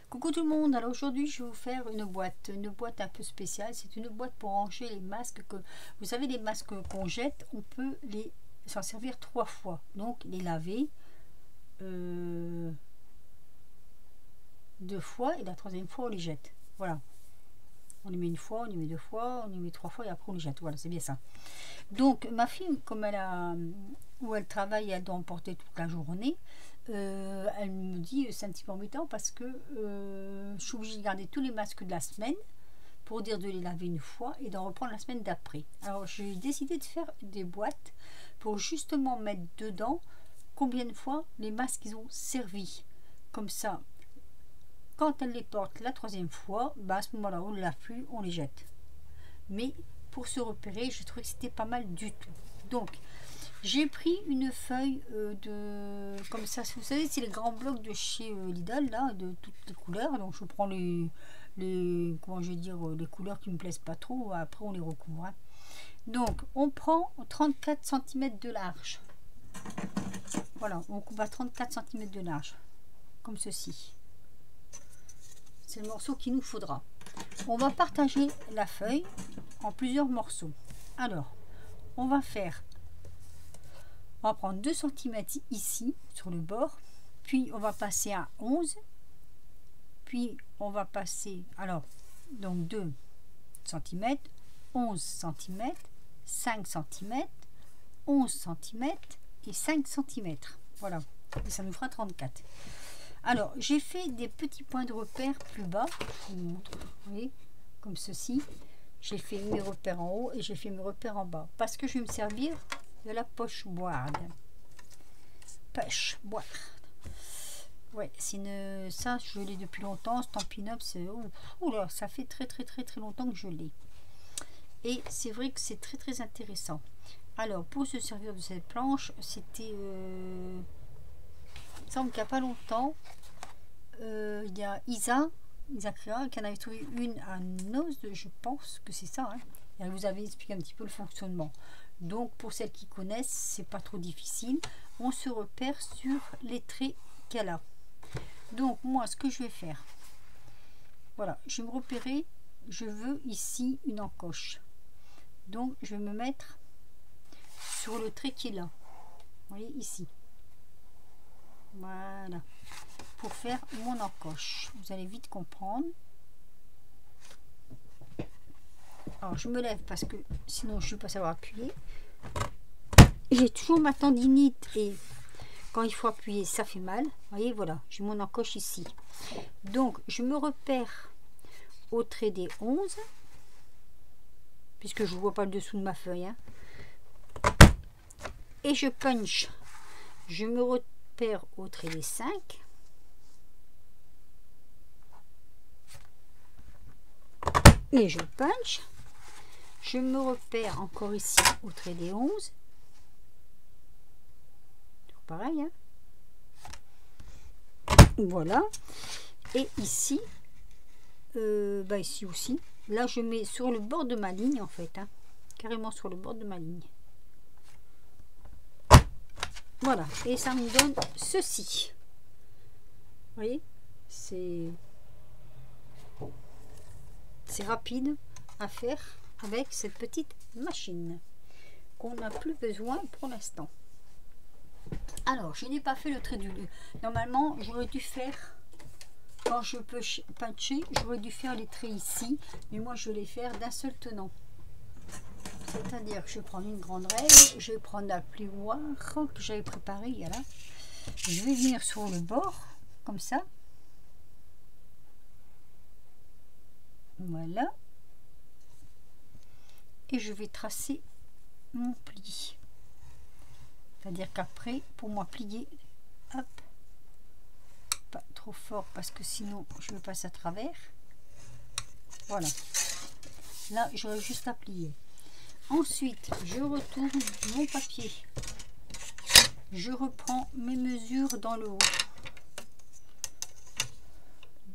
Coucou tout le monde, alors aujourd'hui je vais vous faire une boîte un peu spéciale. C'est une boîte pour ranger les masques que vous savez, les masques qu'on jette, on peut les s'en servir 3 fois, donc les laver 2 fois et la 3e fois on les jette. Voilà, on les met 1 fois, on les met 2 fois, on les met 3 fois et après on les jette. Voilà, c'est bien ça. Donc ma fille, comme où elle travaille, elle doit en porter toute la journée. Elle me dit c'est un petit peu embêtant parce que je suis obligée de garder tous les masques de la semaine pour dire de les laver 1 fois et d'en reprendre la semaine d'après. Alors j'ai décidé de faire des boîtes pour justement mettre dedans combien de fois les masques ils ont servi. Comme ça, quand elle les porte la 3e fois, bah à ce moment-là on ne les lave plus, on les jette. Mais pour se repérer, j'ai trouvé que c'était pas mal du tout. Donc j'ai pris une feuille comme ça, vous savez, c'est les grands blocs de chez Lidl, là, de toutes les couleurs. Donc je prends comment je vais dire, les couleurs qui me plaisent pas trop, après on les recouvre. Hein. Donc on prend 34 cm de large. Voilà, on coupe à 34 cm de large, comme ceci. C'est le morceau qu'il nous faudra. On va partager la feuille en plusieurs morceaux. Alors, on va prendre 2 cm ici, sur le bord, puis on va passer à 11, puis on va passer, alors, donc 2 cm, 11 cm, 5 cm, 11 cm et 5 cm. Voilà, et ça nous fera 34. Alors, j'ai fait des petits points de repère plus bas, je vous montre, vous voyez, comme ceci. J'ai fait mes repères en haut et j'ai fait mes repères en bas, parce que je vais me servir de la poche boarde. Poche boarde. Ouais, c'est ça, je l'ai depuis longtemps. Stampin' Up, c'est là, ça fait très longtemps que je l'ai. Et c'est vrai que c'est très intéressant. Alors, pour se servir de cette planche, c'était il semble qu'il n'y a pas longtemps, il y a Isa Créa qui en avait trouvé une à Noz, je pense que c'est ça. Hein. Et elle vous avait expliqué un petit peu le fonctionnement. Donc pour celles qui connaissent, c'est pas trop difficile. On se repère sur les traits qu'elle a. Donc moi, ce que je vais faire, voilà, je vais me repérer. Je veux ici une encoche. Donc je vais me mettre sur le trait qui est là. Vous voyez ici. Voilà. Pour faire mon encoche. Vous allez vite comprendre. Alors je me lève parce que sinon je ne vais pas savoir appuyer. J'ai toujours ma tendinite et quand il faut appuyer ça fait mal. Vous voyez, voilà, j'ai mon encoche ici. Donc je me repère au trait des 11 puisque je ne vois pas le dessous de ma feuille. Hein. Et je punch. Je me repère au trait des 5. Et je punch. Je me repère encore ici au trait des 11. Tout pareil. Hein. Voilà. Et ici, ici aussi. Là, je mets sur le bord de ma ligne en fait. Hein, carrément sur le bord de ma ligne. Voilà. Et ça me donne ceci. Vous voyez, c'est rapide à faire avec cette petite machine qu'on n'a plus besoin pour l'instant. Alors je n'ai pas fait le trait du lieu. Normalement j'aurais dû faire, quand je peux puncher, j'aurais dû faire les traits ici, mais moi je vais les faire d'un seul tenant. C'est-à-dire que je vais prendre une grande règle, je vais prendre la plioire que j'avais préparée, voilà. Je vais venir sur le bord comme ça. Voilà. Et je vais tracer mon pli. C'est-à-dire qu'après, pour moi plier, hop, pas trop fort parce que sinon je me passe à travers. Voilà. Là, j'aurai juste à plier. Ensuite, je retourne mon papier. Je reprends mes mesures dans le haut.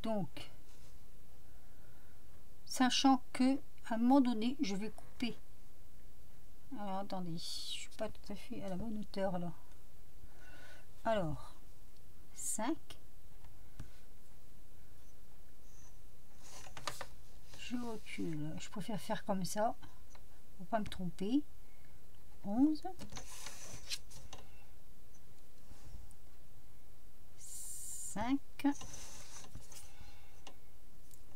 Donc, sachant que à un moment donné, je vais couper. Alors, attendez, je suis pas tout à fait à la bonne hauteur là. Alors, 5, je préfère faire comme ça pour pas me tromper. 11, 5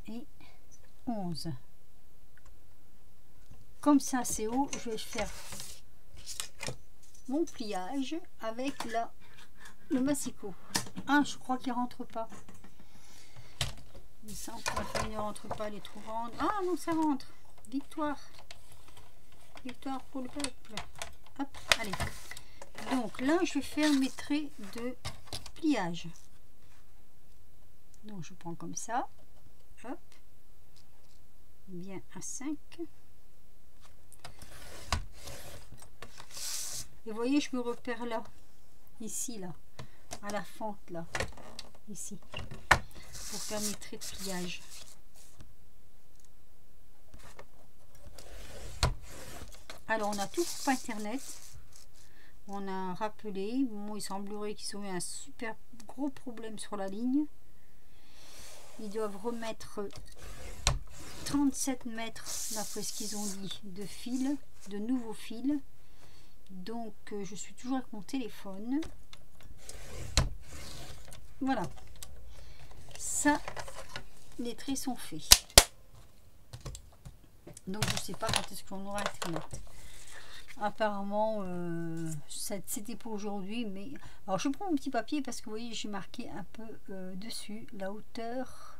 et 11. Comme ça c'est haut, je vais faire mon pliage avec le massicot. Ah, je crois qu'il rentre pas. Mais ça, il ne rentre pas, les trous rentrent. Ah non, ça rentre. Victoire. Victoire pour le peuple. Hop, allez. Donc là, je vais faire mes traits de pliage. Donc je prends comme ça. Hop. Bien à 5. Et vous voyez, je me repère là. Ici, là. À la fente, là. Ici. Pour faire mes traits de pliage. Alors, on a tout sur internet. On a rappelé. Bon, il semblerait qu'ils ont eu un super gros problème sur la ligne. Ils doivent remettre 37 mètres, d'après ce qu'ils ont dit, de fil, de nouveaux fils. Donc, je suis toujours avec mon téléphone. Voilà. Ça, les traits sont faits. Donc, je ne sais pas quand est-ce qu'on aura internet. Apparemment, c'était pour aujourd'hui. Mais alors, je prends mon petit papier parce que vous voyez, j'ai marqué un peu dessus la hauteur.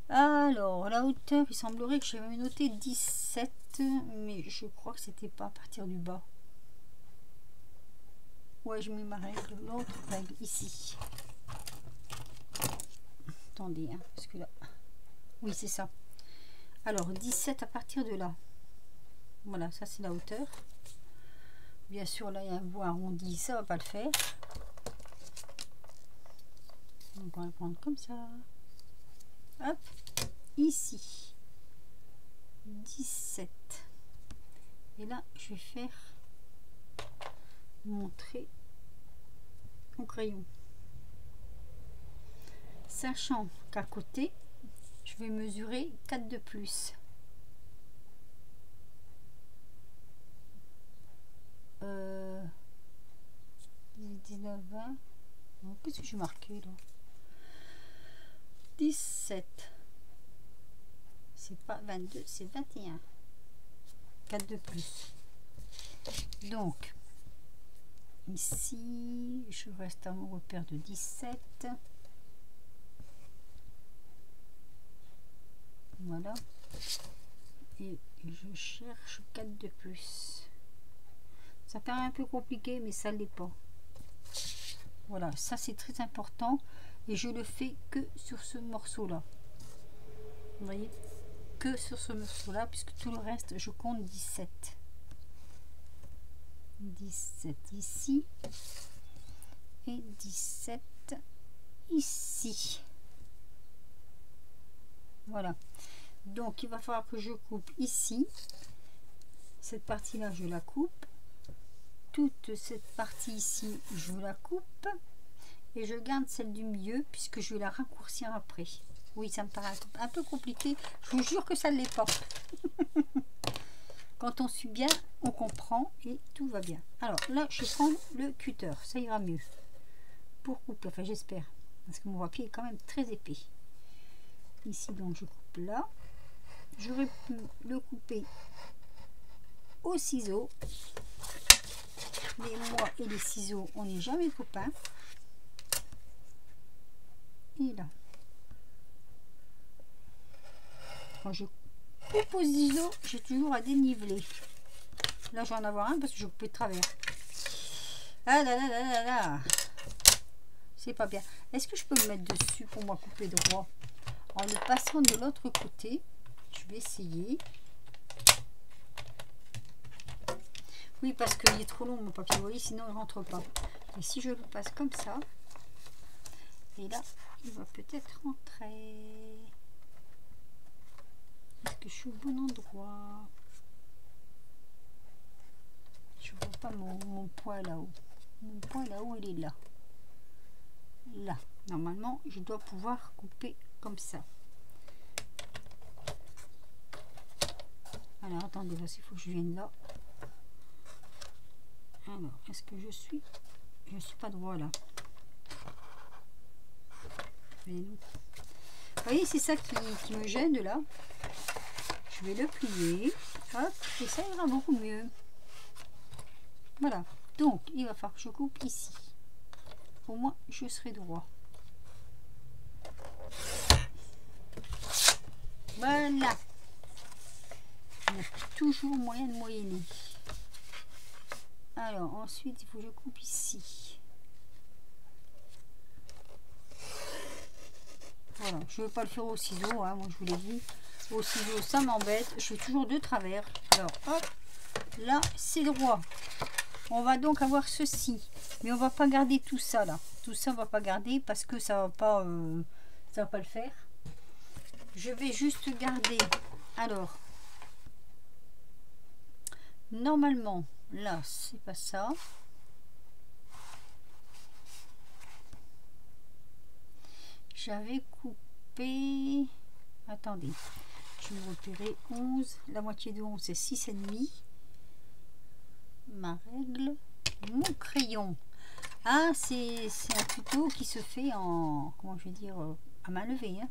Alors, la hauteur, il semblerait que j'avais noté 17, mais je crois que c'était pas à partir du bas. Ouais, je mets ma règle, l'autre règle ici. Attendez, hein, parce que là... Oui, c'est ça. Alors, 17 à partir de là. Voilà, ça c'est la hauteur. Bien sûr, là, il y a un bout arrondi, ça va pas le faire. Donc, on va le prendre comme ça. Hop, ici. 17. Et là, je vais faire mon trait au crayon. Sachant qu'à côté, je vais mesurer 4 de plus. 19, 20. Qu'est-ce que j'ai marqué là? 17. C'est pas 22, c'est 21. 4 de plus. Donc, ici, je reste à mon repère de 17. Voilà. Et je cherche 4 de plus. Ça paraît un peu compliqué, mais ça ne l'est pas. Voilà, ça c'est très important. Et je le fais que sur ce morceau-là. Vous voyez? Que sur ce morceau-là, puisque tout le reste, je compte 17. 17 ici. Et 17 ici. Voilà. Donc, il va falloir que je coupe ici. Cette partie-là, je la coupe. Toute cette partie ici, je la coupe. Et je garde celle du milieu, puisque je vais la raccourcir après. Oui, ça me paraît un peu compliqué. Je vous jure que ça ne l'est pas. Quand on suit bien, on comprend et tout va bien. Alors là, je prends le cutter. Ça ira mieux. Pour couper, enfin j'espère. Parce que mon papier est quand même très épais. Ici, donc, je coupe là. J'aurais pu le couper au ciseau. Mais moi et les ciseaux, on n'est jamais copains. Et là. Quand je coupe au ciseau, j'ai toujours à déniveler. Là, je vais en avoir un parce que je coupe de travers. Ah là là là là là. C'est pas bien. Est-ce que je peux me mettre dessus pour moi couper droit? En le passant de l'autre côté, je vais essayer. Oui, parce qu'il est trop long mon papier, vous voyez, sinon il ne rentre pas. Et si je le passe comme ça, et là, il va peut-être rentrer. Est-ce que je suis au bon endroit? Je ne vois pas mon point là-haut. Mon point là-haut, il est là. là. Normalement, je dois pouvoir couper comme ça. Alors, attendez, parce qu'il faut que je vienne là. Alors, est-ce que je suis pas droit là. Vous voyez, c'est ça qui me gêne là. Je vais le plier. Hop, et ça ira beaucoup mieux. Voilà. Donc, il va falloir que je coupe ici. Au moins, je serai droit. Voilà. Il y a toujours moyen de moyenner. Alors, ensuite, il faut que je coupe ici. Voilà, je ne veux pas le faire au ciseau, hein, moi je vous l'ai dit. Au ciseau, ça m'embête. Je fais toujours de travers. Alors, hop, là, c'est droit. On va donc avoir ceci. Mais on va pas garder tout ça, là. Tout ça, on va pas garder parce que ça va pas le faire. Je vais juste garder. Alors, normalement, là, c'est pas ça. J'avais coupé... Attendez, je vais repérer 11. La moitié de 11, c'est 6,5. Ma règle. Mon crayon. Ah, c'est un tuto qui se fait en... Comment je vais dire à main levée. Hein.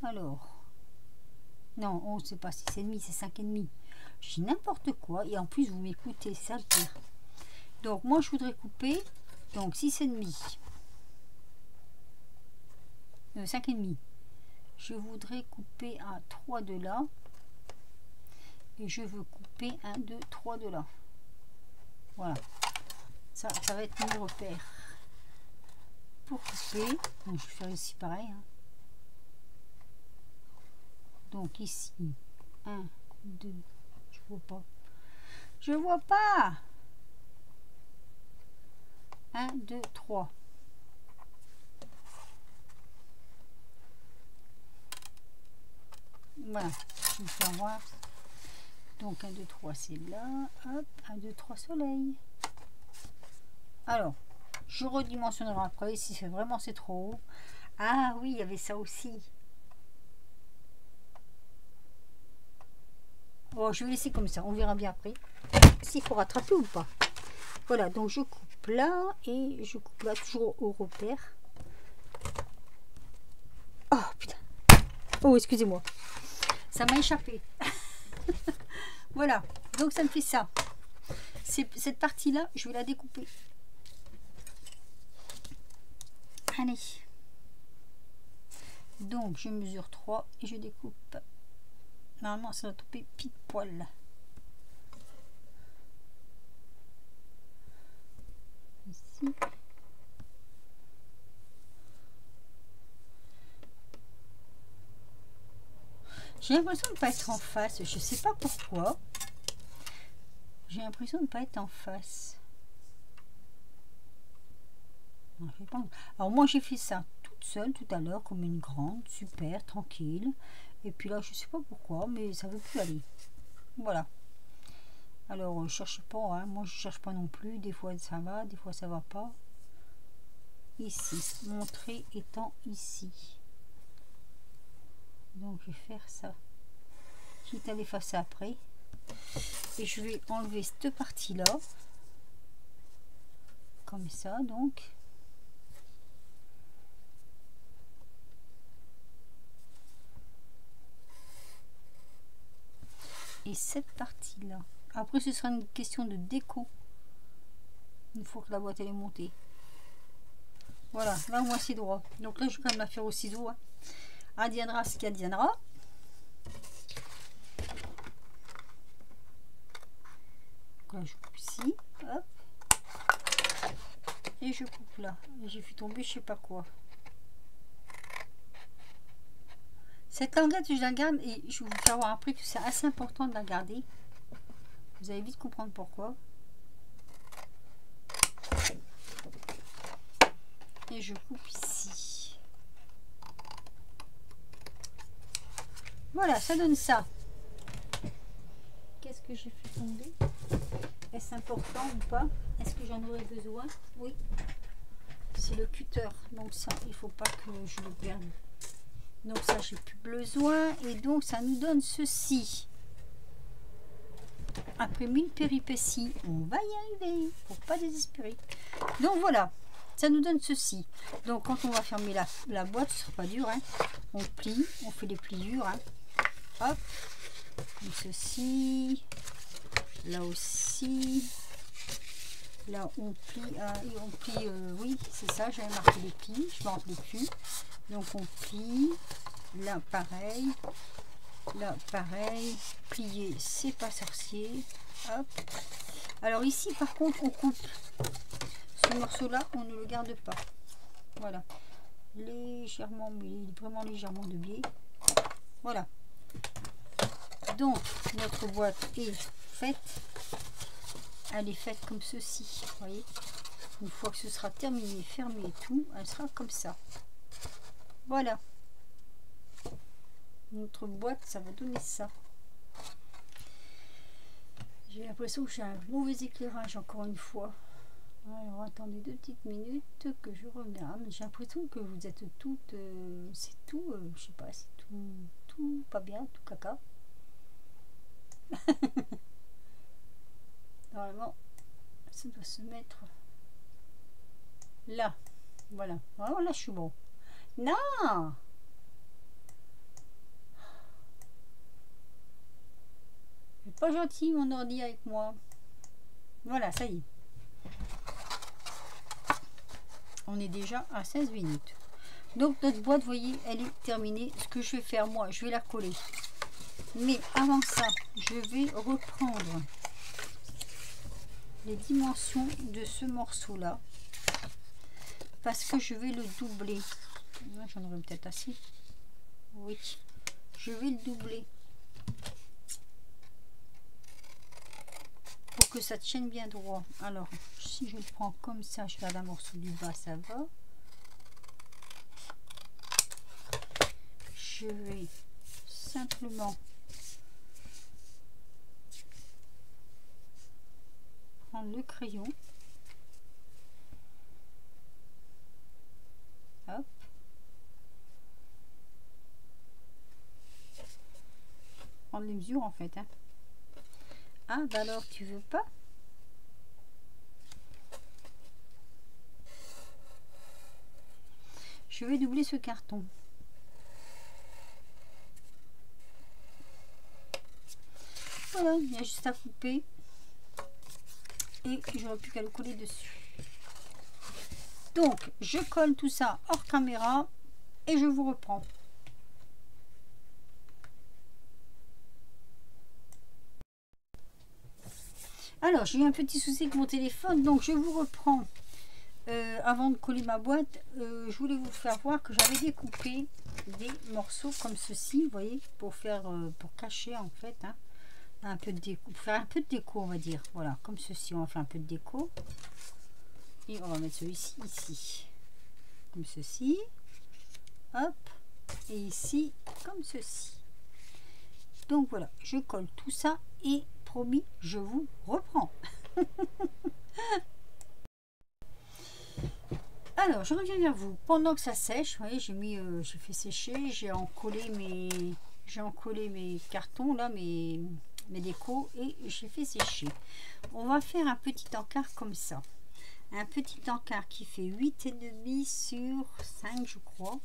Alors... Non, 11, c'est pas 6,5, c'est 5,5. Je dis n'importe quoi. Et en plus, vous m'écoutez, c'est ça le pire. Donc, moi, je voudrais couper... Donc, 6,5. 5,5. Je voudrais couper à 3 de là. Et je veux couper 1, 2, 3 de là. Voilà. Ça va être mes repères. Pour couper. Donc, je vais faire ici pareil. Hein. Donc, ici. 1, 2. Je vois pas. Je vois pas. 1, 2, 3. Voilà, je vais me faire voir. Donc 1, 2, 3, c'est là. Hop, 1, 2, 3, soleil. Alors, je redimensionnerai après si c'est vraiment c'est trop haut. Ah oui, il y avait ça aussi. Bon, je vais laisser comme ça, on verra bien après. S'il faut rattraper ou pas. Voilà, donc je coupe là et je coupe là toujours au repère. Oh putain. Oh, excusez-moi. Ça m'a échappé. Voilà, donc ça me fait ça. Cette partie-là, je vais la découper. Allez. Donc, je mesure 3 et je découpe. Normalement, ça va tomber pile poil. Ici. J'ai l'impression de ne pas être en face. Je sais pas pourquoi. J'ai l'impression de ne pas être en face. Alors moi j'ai fait ça toute seule tout à l'heure comme une grande, super, tranquille. Et puis là je sais pas pourquoi, mais ça veut plus aller. Voilà. Alors cherchez pas, hein. Moi je cherche pas non plus. Des fois ça va, des fois ça va pas. Ici, mon trait étant ici. Donc je vais faire ça. Quitte à l'effacer après. Et je vais enlever cette partie là. Comme ça donc. Et cette partie là. Après ce sera une question de déco. Une fois que la boîte elle est montée. Voilà, là au moins c'est droit. Donc là je vais quand même la faire au ciseau. Hein. Adviendra ce qu'adviendra. Là je coupe ici. Hop. Et je coupe là. J'ai fait tomber je sais pas quoi. Cette languette je la garde et je vais vous faire voir après que c'est assez important de la garder. Vous allez vite comprendre pourquoi. Et je coupe ici. Voilà, ça donne ça. Qu'est-ce que j'ai fait tomber? Est-ce important ou pas? Est-ce que j'en aurais besoin? Oui. c'est le cutter. Donc ça, il faut pas que je le perde. Donc ça, j'ai plus besoin. Et donc, ça nous donne ceci. Après 1000 péripéties, on va y arriver. Faut pas désespérer. Donc voilà, ça nous donne ceci. Donc quand on va fermer la boîte, ce sera pas dur. Hein. On plie, on fait les pliures. Hein. Hop, comme ceci. Là aussi. Là on plie, oui c'est ça, j'avais marqué les plis, je m'en rappelais plus. Donc on plie, là pareil, plier c'est pas sorcier. Hop. Alors ici par contre on coupe ce morceau là, on ne le garde pas. Voilà, légèrement, mais vraiment légèrement de biais. Voilà. Donc notre boîte est faite. Elle est faite comme ceci, vous voyez. Une fois que ce sera terminé, fermé et tout, elle sera comme ça. Voilà. Notre boîte, ça va donner ça. J'ai l'impression que j'ai un mauvais éclairage encore une fois. Alors attendez 2 petites minutes que je regarde. J'ai l'impression que vous êtes toutes, c'est tout, je sais pas, c'est tout pas bien, tout caca. Normalement, ça doit se mettre là. Voilà. Oh, là, je suis bon. Non! C'est pas gentil, mon ordi avec moi. Voilà, ça y est. On est déjà à 16 minutes. Donc, notre boîte, vous voyez, elle est terminée. Ce que je vais faire, moi, je vais la coller. Mais avant ça, je vais reprendre les dimensions de ce morceau là parce que je vais le doubler. J'en aurais peut-être assez. Oui, je vais le doubler pour que ça tienne bien droit. Alors si je le prends comme ça, je garde un morceau du bas, ça va. Je vais simplement prendre le crayon. Hop. Prendre les mesures en fait. Hein. Ah, bah alors tu veux pas? Je vais doubler ce carton. Voilà, il y a juste à couper. Et j'aurais plus qu'à le coller dessus. Donc, je colle tout ça hors caméra et je vous reprends. Alors, j'ai eu un petit souci avec mon téléphone, donc je vous reprends. Avant de coller ma boîte, je voulais vous faire voir que j'avais découpé des morceaux comme ceci, vous voyez, pour faire, pour cacher en fait, hein, un peu de déco, pour faire un peu de déco, on va dire. Voilà, comme ceci, on va faire un peu de déco. Et on va mettre celui-ci ici, comme ceci. Hop, et ici, comme ceci. Donc voilà, je colle tout ça et promis, je vous reprends. Alors, je reviens vers vous. Pendant que ça sèche, vous voyez, j'ai fait sécher, j'ai encollé mes cartons là, mes décos, et j'ai fait sécher. On va faire un petit encart comme ça. Un petit encart qui fait 8,5 sur 5, je crois.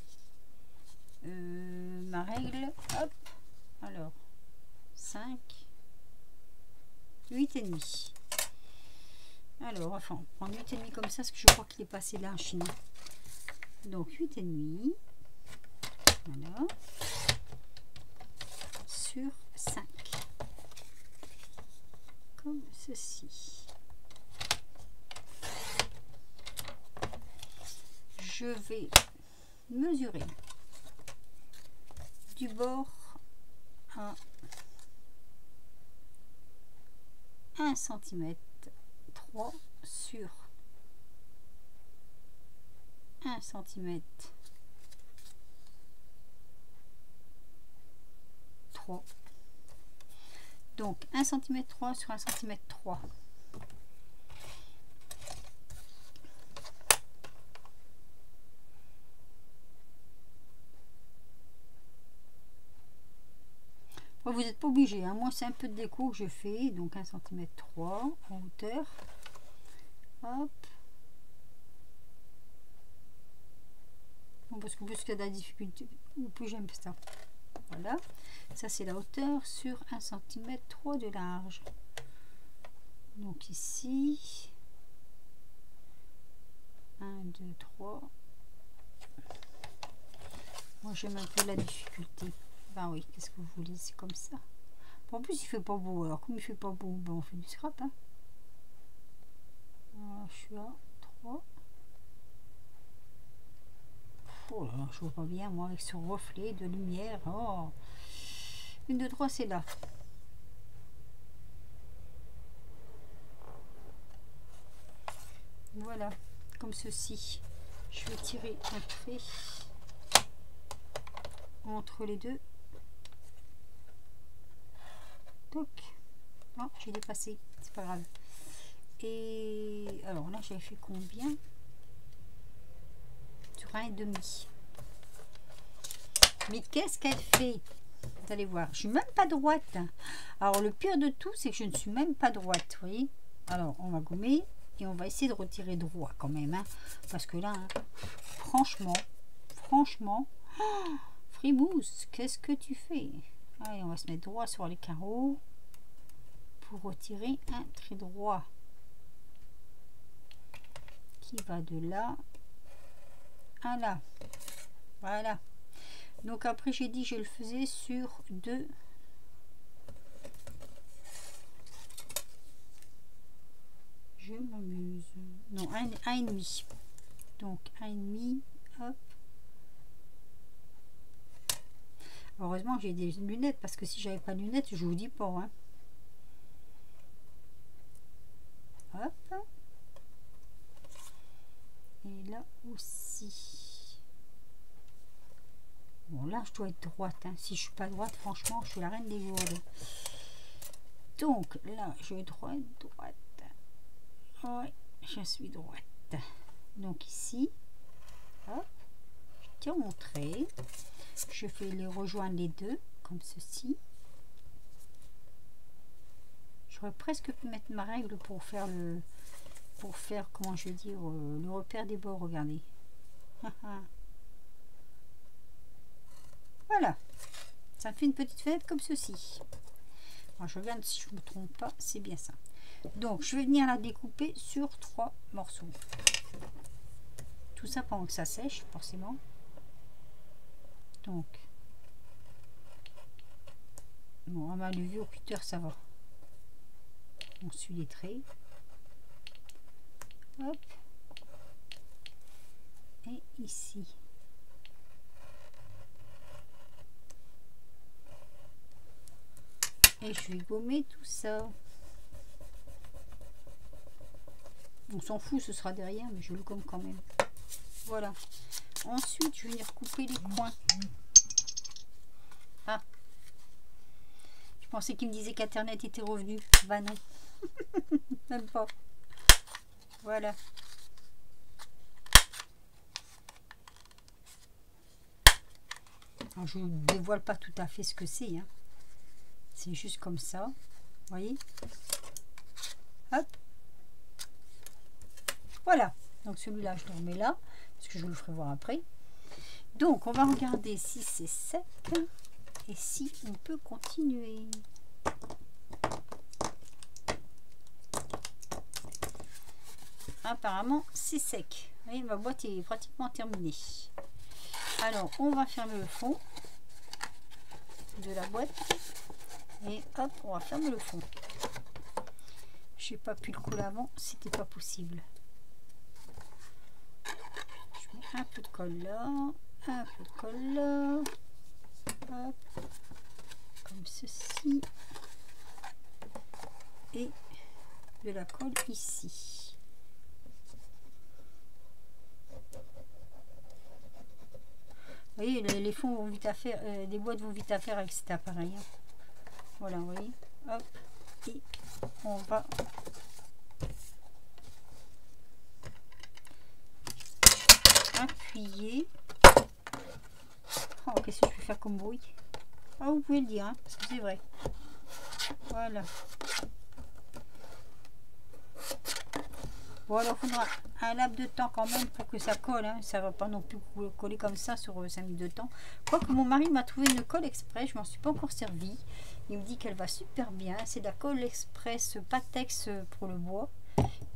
Ma règle, hop, alors 5, 8,5. Alors, enfin, on prend 8,5 comme ça, parce que je crois qu'il est passé là en Chine. Donc 8,5, voilà, sur 5, comme ceci. Je vais mesurer du bord à 1 cm 3 sur 1 cm 3. Donc 1 cm 3 sur 1 cm 3. vous n'êtes pas obligé, hein. Moi, c'est un peu de déco que je fais. Donc 1 cm 3 en hauteur. Hop. Bon, parce que plus qu'il y a de la difficulté, plus j'aime ça. Voilà. Ça, c'est la hauteur sur 1 cm 3 de large. Donc ici. 1, 2, 3. Moi, j'aime un peu la difficulté. Ben oui, qu'est-ce que vous voulez, c'est comme ça. En plus, il fait pas beau. Alors, comme il fait pas beau, ben on fait du scrap. Hein. Voilà, je suis à 3. Oh là là, je vois pas bien, moi, avec ce reflet de lumière. Oh. 1, 2, 3, c'est là. Voilà, comme ceci. Je vais tirer un trait entre les deux. Toc. Oh, j'ai dépassé, c'est pas grave. Et alors là, j'avais fait combien? Sur 1,5. Mais qu'est-ce qu'elle fait? Vous allez voir, je suis même pas droite. Alors le pire de tout, c'est que je ne suis même pas droite, vous voyez. Alors on va gommer et on va essayer de retirer droit quand même, hein, parce que là, hein, franchement, oh, Fribousse, qu'est-ce que tu fais? Allez, on va se mettre droit sur les carreaux pour retirer un trait droit qui va de là à là. Voilà. Donc après, j'ai dit je le faisais sur 2. Je m'amuse. Non, un et demi. Donc 1,5. Hop. Heureusement, j'ai des lunettes parce que si j'avais pas de lunettes, je vous dis pas. Hein. Hop. Et là aussi. Bon, là, je dois être droite. Hein. Si je suis pas droite, franchement, je suis la reine des gourdes. Donc, là, je dois être droite. Oui, je suis droite. Donc, ici, hop, je tire mon trait. Je fais les rejoindre les deux, comme ceci. J'aurais presque pu mettre ma règle pour faire le... Pour faire, comment je vais dire, le repère des bords, regardez. Voilà, ça me fait une petite fenêtre comme ceci. Alors, je regarde si je ne me trompe pas, c'est bien ça. Donc je vais venir la découper sur 3 morceaux. Tout ça pendant que ça sèche, forcément. Donc, bon, à ma levée au cutter, ça va. On suit les traits. Hop. Et ici. Et je vais gommer tout ça. On s'en fout, ce sera derrière, mais je le gomme quand même. Voilà. Ensuite, je vais venir couper les coins. Ah. Je pensais qu'il me disait qu'Internet était revenu. Bah non. Même pas. Voilà. Alors, je ne dévoile pas tout à fait ce que c'est. Hein. C'est juste comme ça. Vous voyez? Hop. Voilà. Donc celui-là, je le remets là. Parce que je vous le ferai voir après. Donc, on va regarder si c'est sec. Et si on peut continuer. Apparemment, c'est sec. Vous voyez, ma boîte est pratiquement terminée. Alors, on va fermer le fond de la boîte. Et hop, on va fermer le fond. J'ai pas pu le coller avant, c'était pas possible. Je mets un peu de colle là, un peu de colle là. Hop, comme ceci. Et de la colle ici. Vous voyez, les fonds vont vite à faire, les boîtes vont vite à faire avec cet appareil. Hein. Voilà, vous voyez. Hop, et on va appuyer. Oh, qu'est-ce que je vais faire comme bruit? Ah, vous pouvez le dire, hein, parce que c'est vrai. Voilà. Bon, alors il faudra un laps de temps quand même pour que ça colle. Hein. Ça va pas non plus coller comme ça sur 5 minutes de temps. Quoique mon mari m'a trouvé une colle express, je m'en suis pas encore servi. Il me dit qu'elle va super bien. C'est de la colle express Patex pour le bois.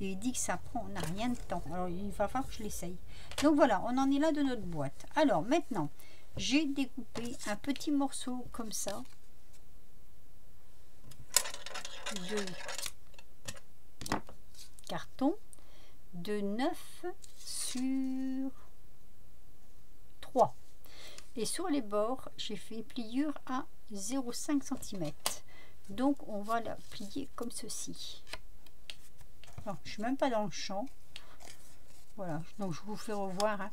Et il dit que ça prend, on n'a rien de temps. Alors il va falloir que je l'essaye. Donc voilà, on en est là de notre boîte. Alors maintenant, j'ai découpé un petit morceau comme ça. De carton de 9 sur 3 et sur les bords j'ai fait une pliure à 0,5 cm, donc on va la plier comme ceci. Alors, je suis même pas dans le champ, voilà, donc je vous fais revoir hein.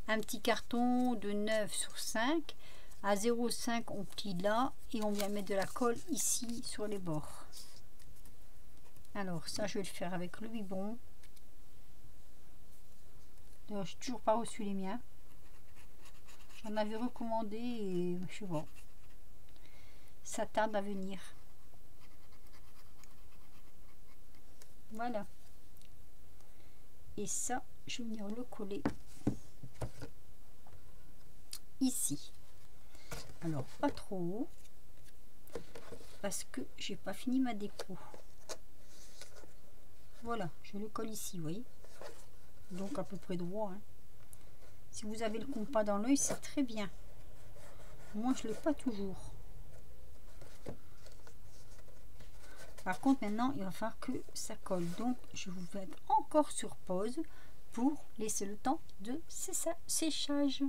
Un petit carton de 9 sur 5 à 0,5 on plie là et on vient mettre de la colle ici sur les bords. Alors ça je vais le faire avec le biberon. Je n'ai toujours pas reçu les miens. J'en avais recommandé et je sais pas. Ça tarde à venir. Voilà. Et ça, je vais venir le coller ici. Alors pas trop haut parce que j'ai pas fini ma déco. Voilà, je le colle ici, vous voyez. Donc à peu près droit. Hein. Si vous avez le compas dans l'œil, c'est très bien. Moi, je l'ai pas toujours. Par contre, maintenant, il va falloir que ça colle. Donc, je vous vais mettre encore sur pause pour laisser le temps de séchage.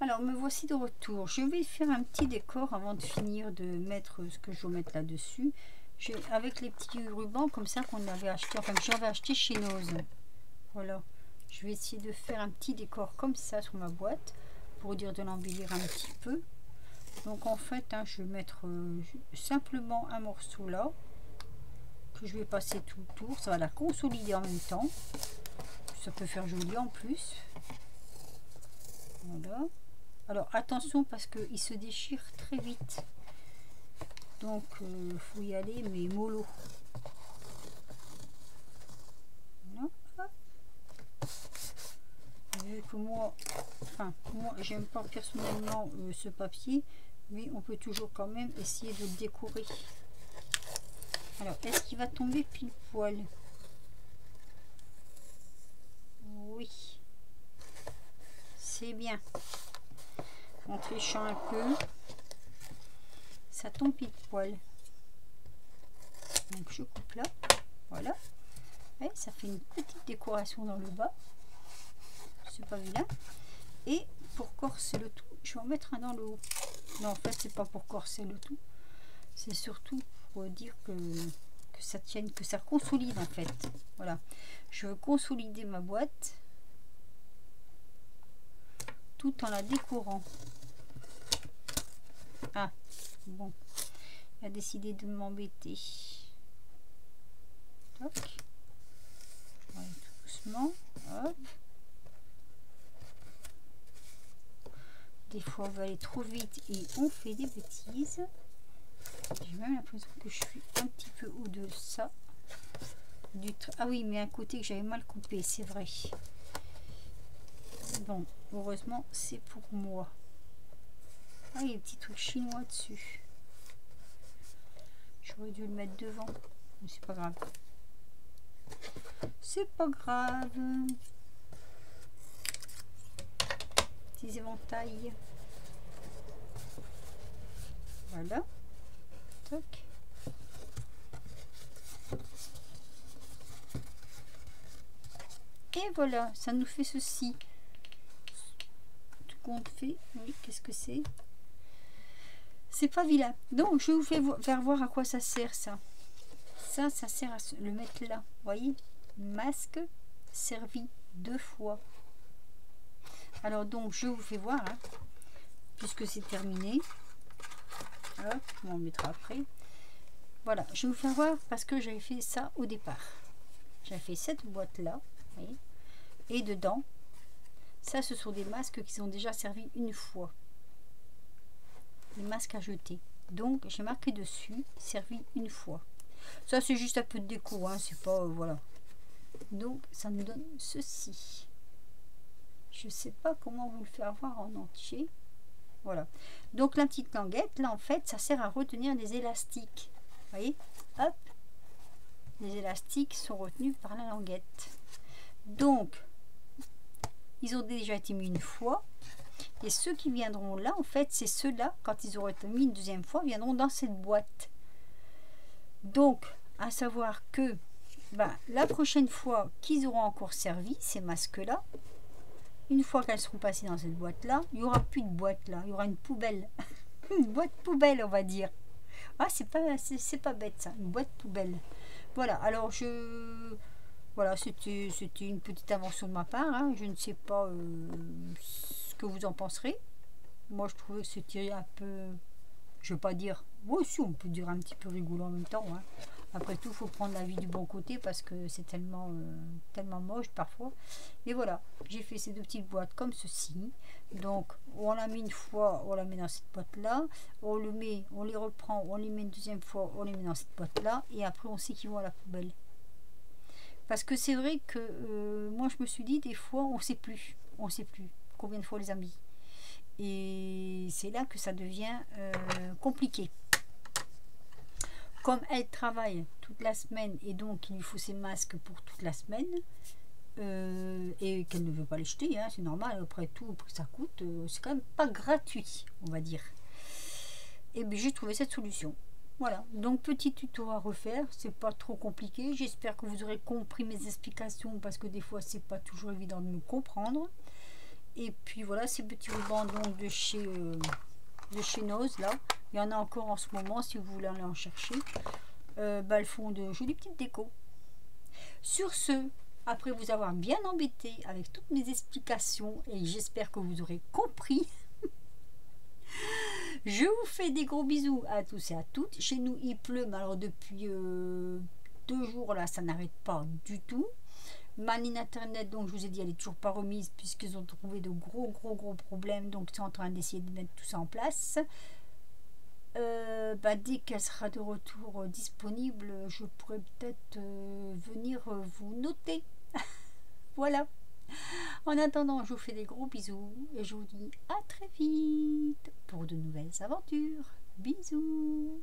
Alors, me voici de retour. Je vais faire un petit décor avant de finir de mettre ce que je vais mettre là-dessus. Avec les petits rubans comme ça qu'on avait acheté, enfin que j'avais acheté chez Nose. Voilà. Je vais essayer de faire un petit décor comme ça sur ma boîte pour dire de l'embellir un petit peu. Donc en fait, hein, je vais mettre simplement un morceau là que je vais passer tout le tour. Ça va la consolider en même temps. Ça peut faire joli en plus. Voilà. Alors attention parce qu'il se déchire très vite. Donc faut y aller mais mollo. Voilà. Vu que moi j'aime pas personnellement ce papier, mais on peut toujours quand même essayer de le décorer. Alors est-ce qu'il va tomber pile poil? Oui, c'est bien. En trichant un peu, ça tombe pile poil. Donc je coupe là, voilà. Et ça fait une petite décoration dans le bas. C'est pas vilain. Et pour corser le tout, je vais en mettre un dans le haut. Non, en fait, c'est pas pour corser le tout. C'est surtout pour dire que ça tienne, que ça consolide en fait. Voilà. Je veux consolider ma boîte tout en la décorant. Ah, bon. Il a décidé de m'embêter. Toc. Je vais aller tout doucement. Hop. Des fois, on va aller trop vite et on fait des bêtises. J'ai même l'impression que je suis un petit peu au-dessus de ça. Ah oui, mais un côté que j'avais mal coupé, c'est vrai. Bon, heureusement, c'est pour moi. Ah, il y a des petits trucs chinois dessus. J'aurais dû le mettre devant. Mais c'est pas grave. C'est pas grave. Petits éventails. Voilà. Toc. Et voilà, ça nous fait ceci. Tout compte fait. Oui, qu'est-ce que c'est? C'est pas vilain. Donc, je vous fais faire voir à quoi ça sert, ça. Ça sert à le mettre là. Vous voyez? Masque servi 2 fois. Alors, donc, je vous fais voir, hein, puisque c'est terminé. Hop, on mettra après. Voilà, je vais vous faire voir parce que j'avais fait ça au départ. J'avais fait cette boîte là, vous voyez, et dedans, ça ce sont des masques qui sont déjà servis une fois. les masques à jeter. Donc j'ai marqué dessus servi une fois. Ça c'est juste un peu de déco, hein, c'est pas voilà. Donc ça nous donne ceci. Je sais pas comment vous le faire voir en entier. Voilà. Donc la petite languette là en fait ça sert à retenir des élastiques. Vous voyez, hop, les élastiques sont retenus par la languette. Donc ils ont déjà été mis une fois. Et ceux qui viendront là, en fait, c'est ceux-là, quand ils auront été mis une deuxième fois, viendront dans cette boîte. Donc, à savoir que la prochaine fois qu'ils auront encore servi, ces masques-là, une fois qu'elles seront passées dans cette boîte-là, il n'y aura plus de boîte là, il y aura une poubelle. Une boîte poubelle, on va dire. Ah, c'est pas bête ça, une boîte poubelle. Voilà, alors voilà, c'était une petite invention de ma part, hein. Je ne sais pas ce que vous en penserez. Moi, je trouvais que c'était un peu, je ne veux pas dire, moi aussi on peut dire un petit peu rigolo en même temps, hein. Après tout, il faut prendre la vie du bon côté parce que c'est tellement moche parfois. Et voilà, j'ai fait ces deux petites boîtes comme ceci. Donc, on la met une fois, on la met dans cette boîte-là. On les reprend, on les met une deuxième fois, on les met dans cette boîte-là. Et après, on sait qu'ils vont à la poubelle. Parce que c'est vrai que moi, je me suis dit, des fois, on ne sait plus. On ne sait plus combien de fois on les a mis. Et c'est là que ça devient compliqué. Comme elle travaille toute la semaine et donc il lui faut ses masques pour toute la semaine et qu'elle ne veut pas les jeter, hein, c'est normal, après tout, ça coûte, c'est quand même pas gratuit, on va dire. Et bien j'ai trouvé cette solution. Voilà, donc petit tuto à refaire, c'est pas trop compliqué. J'espère que vous aurez compris mes explications parce que des fois c'est pas toujours évident de me comprendre. Et puis voilà, ces petits rubans donc de chez Nose là, il y en a encore en ce moment si vous voulez aller en chercher. Elles font de jolies petites décos. Sur ce, après vous avoir bien embêté avec toutes mes explications et j'espère que vous aurez compris, je vous fais des gros bisous à tous et à toutes. Chez nous il pleut, mais alors depuis 2 jours là ça n'arrête pas du tout. Ma ligne internet, donc je vous ai dit, elle est toujours pas remise puisqu'ils ont trouvé de gros problèmes, donc ils sont en train d'essayer de mettre tout ça en place. Dès qu'elle sera de retour disponible, je pourrais peut-être venir vous noter. Voilà. En attendant, je vous fais des gros bisous et je vous dis à très vite pour de nouvelles aventures. Bisous.